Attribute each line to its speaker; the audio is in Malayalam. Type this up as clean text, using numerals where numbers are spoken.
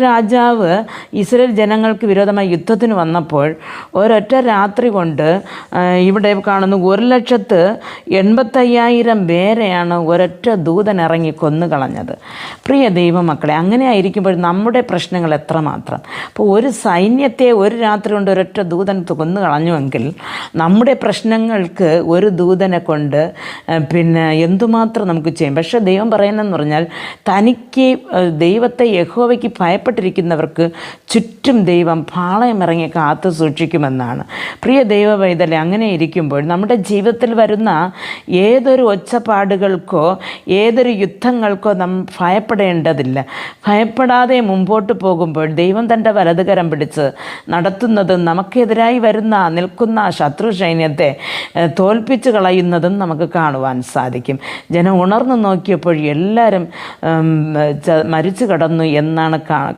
Speaker 1: രാജാവ് ഇസ്രായേൽ ജനങ്ങൾക്ക് വിരോധമായി യുദ്ധത്തിന് വന്നപ്പോൾ ഒരൊറ്റ രാത്രി കൊണ്ട് ഇവിടെ കാണുന്നു 1,85,000 പേരെയാണ് ഒരൊറ്റ ദൂതൻ ഇറങ്ങി കൊന്നുകളഞ്ഞത്. പ്രിയ ദൈവമക്കളെ, അങ്ങനെ ആയിരിക്കുമ്പോൾ നമ്മുടെ പ്രശ്നങ്ങൾ എത്രമാത്രം. അപ്പോൾ ഒരു സൈന്യത്തെ ഒരു രാത്രി കൊണ്ട് ഒരൊറ്റ ദൂതൻ കൊന്നുകളഞ്ഞുവെങ്കിൽ നമ്മുടെ പ്രശ്നങ്ങൾക്ക് ഒരു ദൂതനെ കൊണ്ട് എന്തുമാത്രം നമുക്ക് ചെയ്യും. പക്ഷേ ദൈവം പറയുന്നതെന്ന് പറഞ്ഞാൽ തനിക്ക് ദൈവത്തെ യഹോവയ്ക്ക് ഭയപ്പെട്ടിരിക്കുന്നവർക്ക് ചുറ്റും ദൈവം പാളയമിറങ്ങി കാത്തു സൂക്ഷിക്കുമെന്നാണ്. പ്രിയ ദൈവ പൈതലേ, അങ്ങനെ ഇരിക്കുമ്പോൾ നമ്മുടെ ജീവിതത്തിൽ വരുന്ന ഏതൊരു ഒച്ചപ്പാടുകൾക്കോ ഏതൊരു യുദ്ധങ്ങൾക്കോ നാം ഭയപ്പെടേണ്ടതില്ല. ഭയപ്പെടാതെ മുമ്പോട്ട് പോകുമ്പോൾ ദൈവം തൻ്റെ വലതുകരം പിടിച്ച് നടത്തുന്നതും നമുക്കെതിരായി നിൽക്കുന്ന ശത്രു സൈന്യത്തെ തോൽപ്പിച്ച് കളയുന്നതും നമുക്ക് കാണുവാൻ സാധിക്കും. ജനം ഉണർന്നു നോക്കിയപ്പോൾ എല്ലാവരും മരിച്ചു കിടന്നു എന്നാണ്